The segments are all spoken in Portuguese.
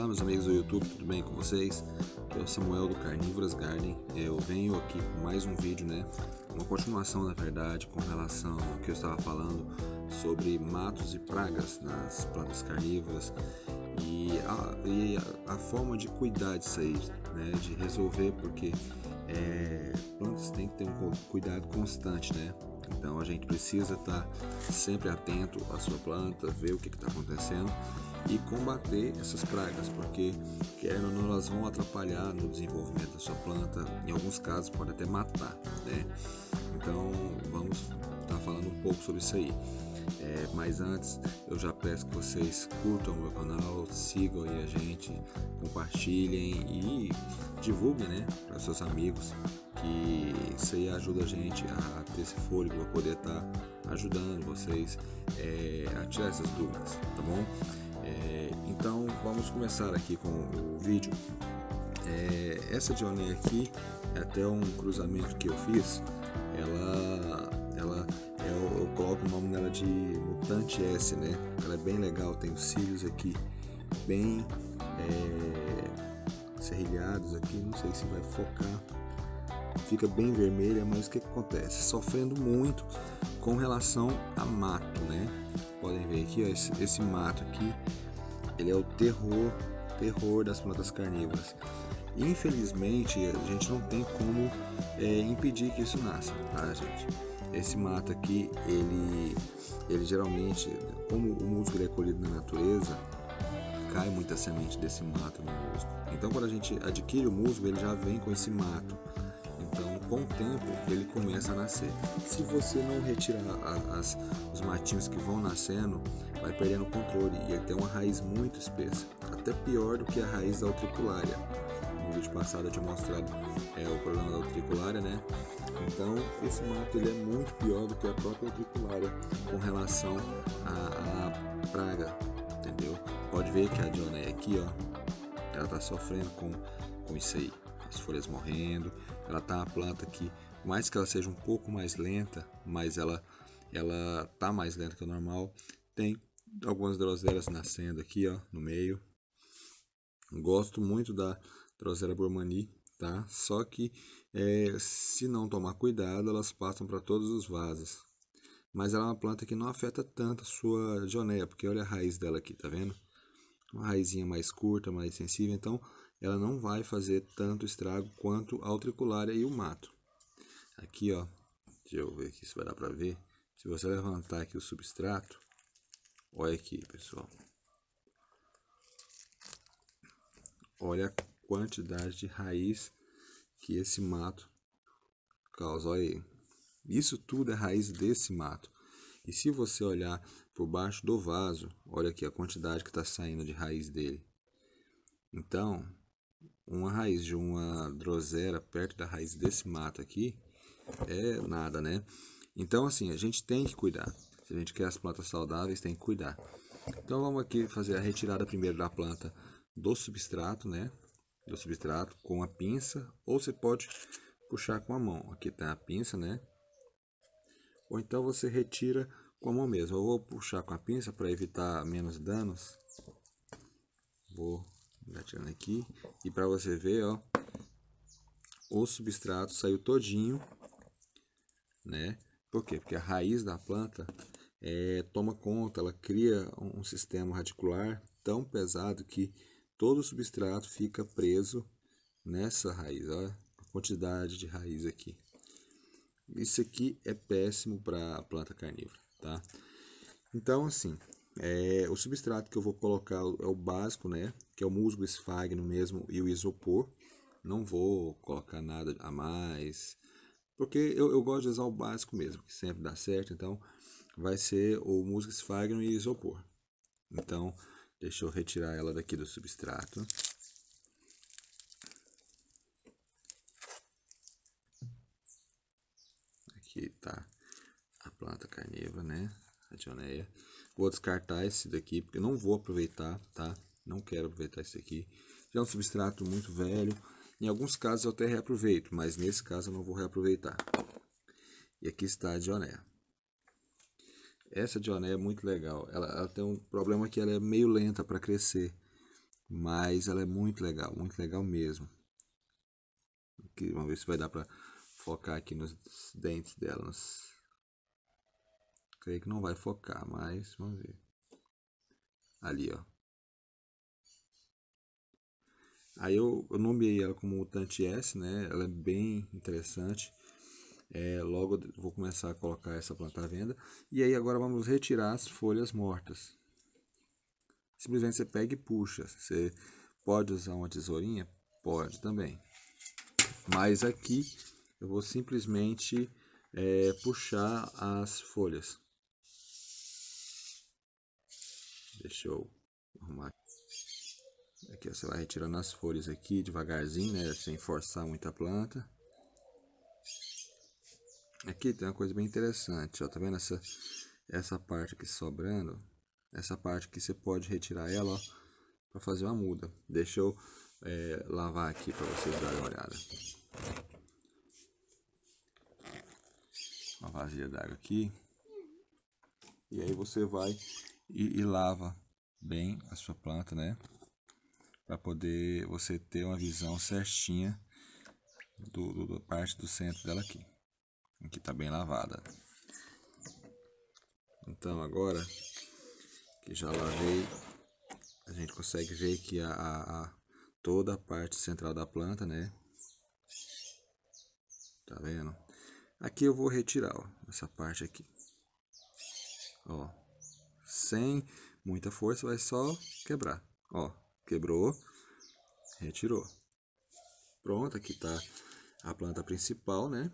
Olá meus amigos do YouTube, tudo bem com vocês? Eu sou Samuel do Carnívoras Garden. Eu venho aqui com mais um vídeo, uma continuação na verdade, com relação ao que eu estava falando sobre matos e pragas nas plantas carnívoras e a forma de cuidar disso aí, de resolver, porque plantas têm que ter um cuidado constante, Então a gente precisa estar sempre atento à sua planta, ver o que está acontecendo e combater essas pragas, porque querendo ou não elas vão atrapalhar no desenvolvimento da sua planta, em alguns casos pode até matar, Então vamos estar falando um pouco sobre isso aí. Mas antes eu já peço que vocês curtam o meu canal, sigam aí a gente, compartilhem e divulguem para seus amigos, que isso aí ajuda a gente a ter esse fôlego para poder estar ajudando vocês a tirar essas dúvidas, tá bom? Então vamos começar aqui com o vídeo. Essa Dionéia aqui é até um cruzamento que eu fiz. Eu coloco o nome dela de Mutante S, Ela é bem legal, tem os cílios aqui bem serrilhados aqui, não sei se vai focar, fica bem vermelha, mas o que acontece? Sofrendo muito com relação a mato, Podem ver aqui, ó, esse mato aqui, ele é o terror das plantas carnívoras. Infelizmente, a gente não tem como impedir que isso nasça, tá, gente? Esse mato aqui, ele geralmente, como o musgo é colhido na natureza, cai muita semente desse mato no musgo. Então, quando a gente adquire o musgo, ele já vem com esse mato. Então, com o tempo, ele começa a nascer. Se você não retirar os matinhos que vão nascendo, vai perdendo o controle e ele tem uma raiz muito espessa, até pior do que a raiz da utriculária. No vídeo passado eu tinha mostrado o problema da utriculária, Então, esse mato ele é muito pior do que a própria utriculária com relação à praga, entendeu? Pode ver que a Dionéia aqui, ó, ela tá sofrendo com isso aí. As folhas morrendo, ela tá uma planta que, por mais que ela seja um pouco mais lenta, mas ela tá mais lenta que o normal. Tem algumas droseras nascendo aqui, ó, no meio. Gosto muito da Drosera burmani, tá? Só que se não tomar cuidado, elas passam para todos os vasos. Mas ela é uma planta que não afeta tanto a sua Dionéia, porque olha a raiz dela aqui, tá vendo? Uma raizinha mais curta, mais sensível, então ela não vai fazer tanto estrago quanto a utriculária e o mato. Aqui, ó, deixa eu ver aqui se vai dar para ver. Se você levantar aqui o substrato, olha aqui, pessoal. Olha a quantidade de raiz que esse mato causa. Olha aí. Isso tudo é raiz desse mato. E se você olhar por baixo do vaso, olha aqui a quantidade que está saindo de raiz dele. Então, uma raiz de uma drosera perto da raiz desse mato aqui é nada, Então, assim, a gente tem que cuidar. Se a gente quer as plantas saudáveis, tem que cuidar. Então, vamos aqui fazer a retirada primeiro da planta do substrato, Do substrato com a pinça, ou você pode puxar com a mão. Aqui tá a pinça, Ou então você retira com a mão mesmo. Eu vou puxar com a pinça para evitar menos danos. Vou engatilhando aqui. E para você ver, ó, o substrato saiu todinho, Por quê? Porque a raiz da planta toma conta, ela cria um sistema radicular tão pesado que todo o substrato fica preso nessa raiz. Olha a quantidade de raiz aqui. Isso aqui é péssimo para a planta carnívora, tá? Então, assim, o substrato que eu vou colocar é o básico, Que é o musgo esfagno mesmo e o isopor. Não vou colocar nada a mais, porque eu gosto de usar o básico mesmo, que sempre dá certo. Então, vai ser o musgo esfagno e isopor. Então, deixa eu retirar ela daqui do substrato. Aqui tá a planta carnívora, A Dionéia. Vou descartar esse daqui, porque eu não vou aproveitar, tá? Não quero aproveitar esse aqui. Já é um substrato muito velho. Em alguns casos eu até reaproveito, mas nesse caso eu não vou reaproveitar. E aqui está a Dionéia. Essa Dionéia é muito legal. Ela tem um problema que ela é meio lenta para crescer. mas ela é muito legal mesmo. Aqui, vamos ver se vai dar para focar aqui nos dentes dela. Creio que não vai focar, mas vamos ver. Ali, ó. Aí eu nomeei ela como Mutante S, né? Ela é bem interessante. Logo eu vou começar a colocar essa planta à venda. E aí agora vamos retirar as folhas mortas. Simplesmente você pega e puxa. Você pode usar uma tesourinha? Pode também. Mas aqui eu vou simplesmente puxar as folhas. Deixa eu arrumar. Aqui você vai retirando as folhas aqui devagarzinho, né? Sem forçar muito a planta. Aqui tem uma coisa bem interessante, ó. Tá vendo essa parte aqui sobrando? Essa parte aqui você pode retirar ela, ó, para fazer uma muda. Deixa eu lavar aqui para vocês darem uma olhada. Uma vasilha d'água aqui. E aí você vai e lava bem a sua planta, né? Para poder você ter uma visão certinha da parte do centro dela aqui. Aqui tá bem lavada. Então agora que já lavei, a gente consegue ver aqui toda a parte central da planta, né? Tá vendo? Aqui eu vou retirar, ó, essa parte aqui. Ó, sem muita força, vai só quebrar. Ó, quebrou, retirou. Pronto, aqui tá a planta principal, né?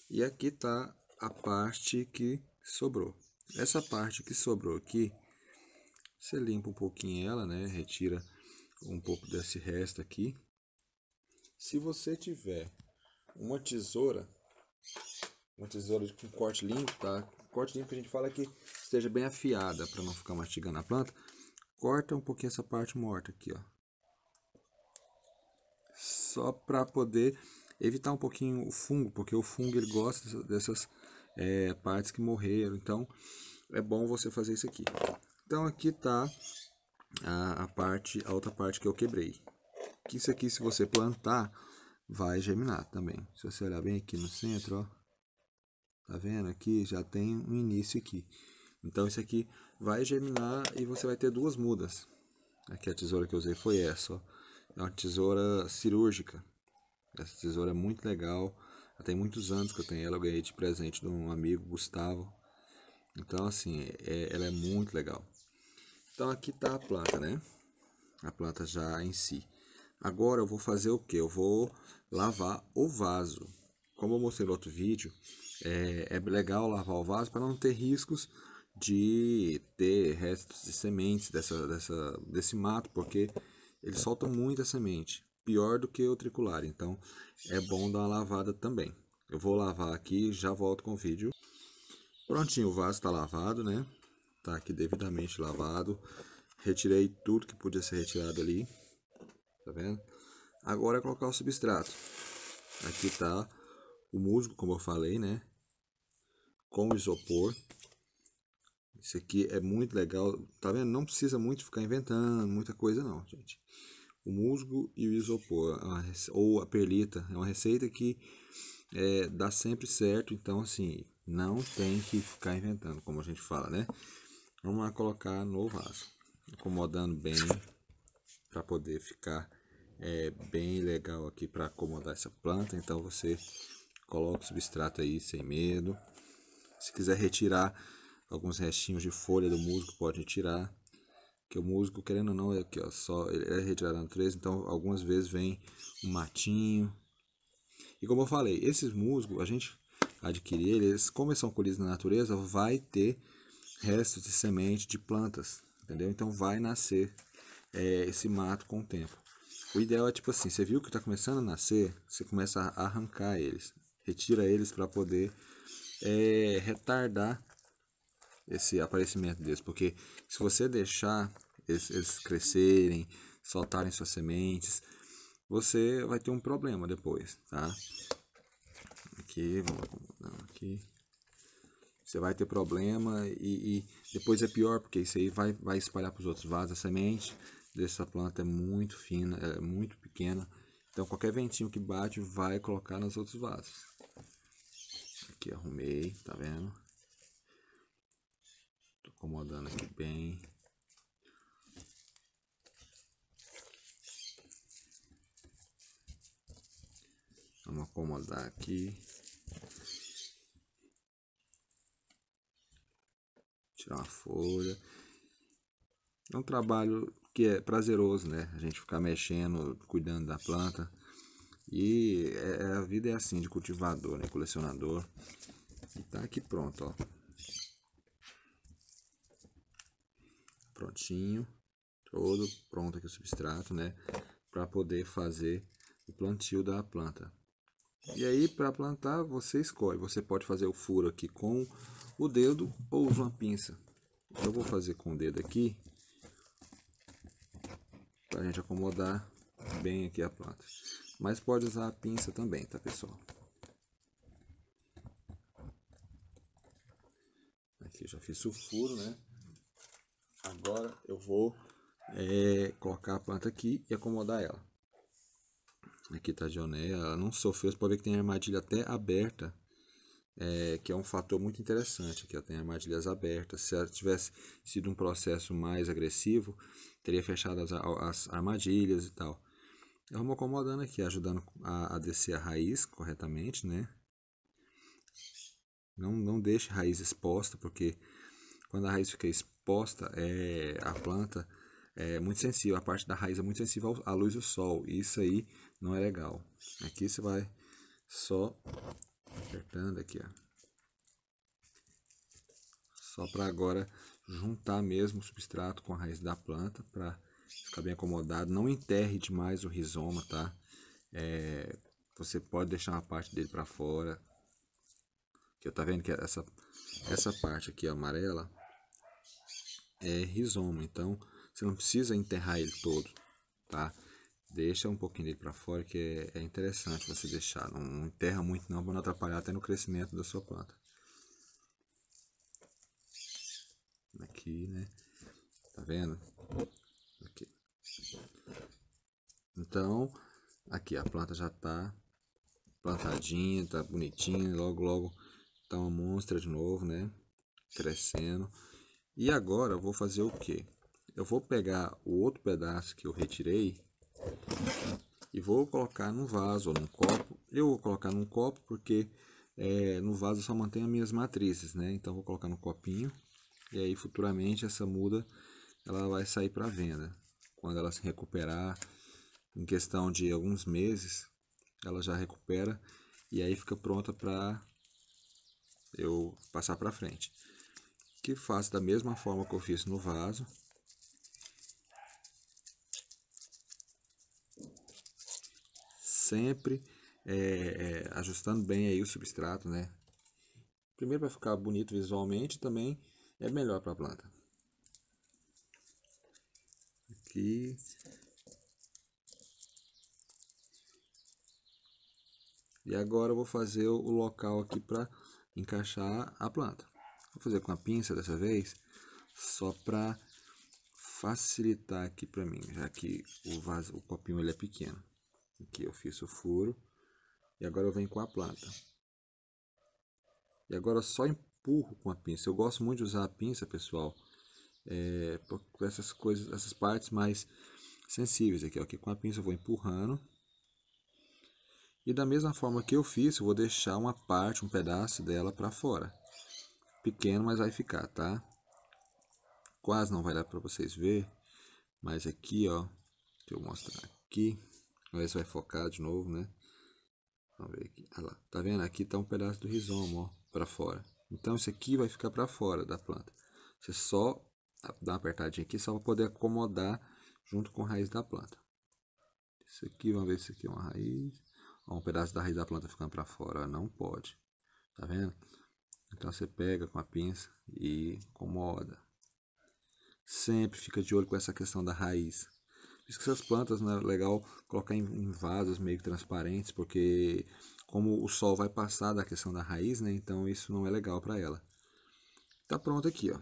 E aqui tá a parte que sobrou. Essa parte que sobrou aqui, você limpa um pouquinho ela, né? Retira um pouco desse resto aqui. Se você tiver uma tesoura com corte limpo, tá? Corte limpo que a gente fala que esteja bem afiada para não ficar mastigando a planta. Corta um pouquinho essa parte morta aqui, ó. Só para poder evitar um pouquinho o fungo, porque o fungo ele gosta dessas partes que morreram. Então é bom você fazer isso aqui. Então aqui tá a outra parte que eu quebrei. Que isso aqui, se você plantar, vai germinar também. Se você olhar bem aqui no centro, ó. Tá vendo? Aqui já tem um início aqui. Então isso aqui vai germinar e você vai ter duas mudas. Aqui a tesoura que eu usei foi essa, ó. É uma tesoura cirúrgica. Essa tesoura é muito legal. Já tem muitos anos que eu tenho ela. Eu ganhei de presente de um amigo, Gustavo. Então assim, ela é muito legal. Então aqui tá a planta, né? A planta já em si. Agora eu vou fazer o que? Eu vou lavar o vaso. Como eu mostrei no outro vídeo, é legal lavar o vaso para não ter riscos de ter restos de sementes desse mato, porque ele solta muita semente, pior do que o tricular. Então é bom dar uma lavada também. Eu vou lavar aqui e já volto com o vídeo. Prontinho, o vaso está lavado, né? Tá aqui devidamente lavado. Retirei tudo que podia ser retirado ali. Tá vendo? Agora é colocar o substrato. Aqui tá o musgo, como eu falei, né? Com isopor. Isso aqui é muito legal. Tá vendo? Não precisa muito ficar inventando muita coisa não, gente. O musgo e o isopor, ou a perlita, é uma receita que dá sempre certo. Então, assim, não tem que ficar inventando, como a gente fala, né? Vamos lá colocar no vaso. Acomodando bem para poder ficar bem legal aqui para acomodar essa planta. Então você coloca o substrato aí sem medo. Se quiser retirar alguns restinhos de folha do musgo, pode retirar. Que o musgo, querendo ou não, é aqui, ó, só ele é retirado da natureza, então algumas vezes vem um matinho. E como eu falei, esses musgos a gente adquirir eles, como eles são colhidos na natureza, vai ter restos de semente de plantas, entendeu? Então vai nascer esse mato com o tempo. O ideal é tipo assim, você viu que está começando a nascer, você começa a arrancar eles, retira eles para poder retardar esse aparecimento deles, porque se você deixar eles crescerem, soltarem suas sementes, você vai ter um problema depois, tá? Aqui, vamos acomodar aqui. Você vai ter problema e depois é pior, porque isso aí vai espalhar para os outros vasos a semente. dessa planta é muito fina, é muito pequena. Então qualquer ventinho que bate vai colocar nos outros vasos. Aqui arrumei, tá vendo? Tô acomodando aqui bem. Vamos acomodar aqui. Tirar uma folha. É um trabalho que é prazeroso, né? A gente ficar mexendo, cuidando da planta. E a vida é assim, de cultivador, né? Colecionador. E tá aqui pronto, ó. Prontinho. Todo pronto aqui o substrato, né? Para poder fazer o plantio da planta. E aí, para plantar, você escolhe. Você pode fazer o furo aqui com o dedo ou usa uma pinça. Eu vou fazer com o dedo aqui, para a gente acomodar bem aqui a planta. Mas pode usar a pinça também, tá, pessoal? Aqui eu já fiz o furo, né? Agora eu vou colocar a planta aqui e acomodar ela. Aqui tá a Dionéia, ela não sofreu, você pode ver que tem armadilha até aberta, que é um fator muito interessante. Aqui ó, tem armadilhas abertas. Se ela tivesse sido um processo mais agressivo, teria fechado as armadilhas e tal. Vamos acomodando aqui, ajudando a descer a raiz corretamente, né? Não deixe a raiz exposta, porque quando a raiz fica exposta, a planta é muito sensível, a parte da raiz é muito sensível à luz do sol, e isso aí não é legal. Aqui você vai só apertando aqui, ó. Só para agora juntar mesmo o substrato com a raiz da planta, para ficar bem acomodado. Não enterre demais o rizoma, tá? Você pode deixar uma parte dele para fora. Que tá vendo que essa parte aqui amarela é rizoma, então você não precisa enterrar ele todo, tá? Deixa um pouquinho dele para fora, que é interessante você deixar. Não enterra muito não, para não atrapalhar até no crescimento da sua planta. Aqui, né? Tá vendo? Aqui. Então, aqui a planta já tá plantadinha, tá bonitinha. Logo, logo tá uma monstra de novo, né? Crescendo. E agora eu vou fazer o que? Eu vou pegar o outro pedaço que eu retirei e vou colocar num vaso ou num copo. Eu vou colocar num copo porque no vaso eu só mantenho as minhas matrizes, né? Então vou colocar no copinho e aí futuramente essa muda ela vai sair para venda. Quando ela se recuperar, em questão de alguns meses, ela já recupera e aí fica pronta para eu passar para frente. Que faço da mesma forma que eu fiz no vaso. Sempre ajustando bem aí o substrato, né? Primeiro para ficar bonito visualmente, também é melhor para a planta. Aqui. E agora eu vou fazer o local aqui para encaixar a planta. Vou fazer com a pinça dessa vez, só para facilitar aqui para mim, já que o copinho ele é pequeno. Aqui eu fiz o furo e agora eu venho com a planta. E agora eu só empurro com a pinça. Eu gosto muito de usar a pinça, pessoal, por essas coisas, essas partes mais sensíveis aqui, ó. Aqui com a pinça eu vou empurrando. E da mesma forma que eu fiz, eu vou deixar uma parte, um pedaço dela para fora. Pequeno, mas vai ficar, tá? Quase não vai dar para vocês ver, mas aqui, ó, deixa eu mostrar aqui. Vamos ver se vai focar de novo, né? Vamos ver aqui. Olha lá, tá vendo? Aqui tá um pedaço do rizoma, ó, para fora. Então isso aqui vai ficar para fora da planta. Você só dá uma apertadinha aqui só para poder acomodar junto com a raiz da planta. Isso aqui, vamos ver se aqui é uma raiz. Ó, um pedaço da raiz da planta ficando para fora, ó, não pode. Tá vendo? Então você pega com a pinça e acomoda. Sempre fica de olho com essa questão da raiz. Por isso que essas plantas não é legal colocar em vasos meio transparentes, porque como o sol vai passar da questão da raiz, né? Então isso não é legal para ela. Tá pronto aqui, ó.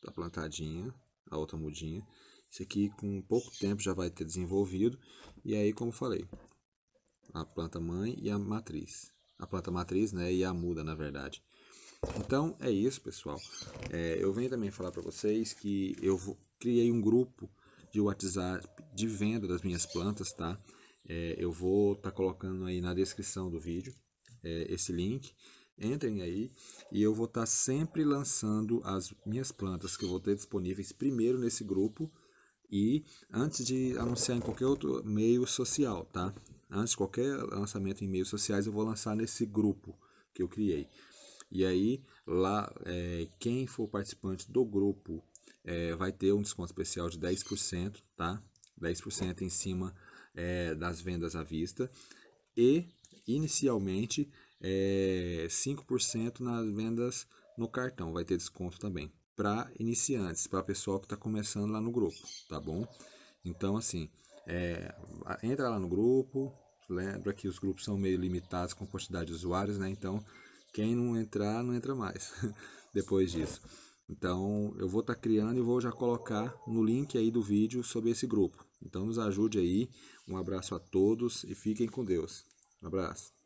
Tá plantadinha a outra mudinha. Esse aqui com pouco tempo já vai ter desenvolvido. E aí, como falei, a planta mãe e a matriz. A planta matriz, né, e a muda, na verdade. Então é isso, pessoal. Eu venho também falar para vocês que criei um grupo de WhatsApp de venda das minhas plantas, tá? Eu vou estar colocando aí na descrição do vídeo esse link. Entrem aí e eu vou estar sempre lançando as minhas plantas que eu vou ter disponíveis primeiro nesse grupo e antes de anunciar em qualquer outro meio social, tá? Antes de qualquer lançamento em meios sociais, eu vou lançar nesse grupo que eu criei. E aí, lá, quem for participante do grupo vai ter um desconto especial de 10%, tá? 10% em cima das vendas à vista. E, inicialmente, 5% nas vendas no cartão. Vai ter desconto também. Para iniciantes, para pessoal que está começando lá no grupo, tá bom? Então, assim, entra lá no grupo. Lembra que os grupos são meio limitados com quantidade de usuários, né? Então, quem não entrar, não entra mais depois disso. Então, eu vou estar criando e vou já colocar no link aí do vídeo sobre esse grupo. Então, nos ajude aí. Um abraço a todos e fiquem com Deus. Um abraço.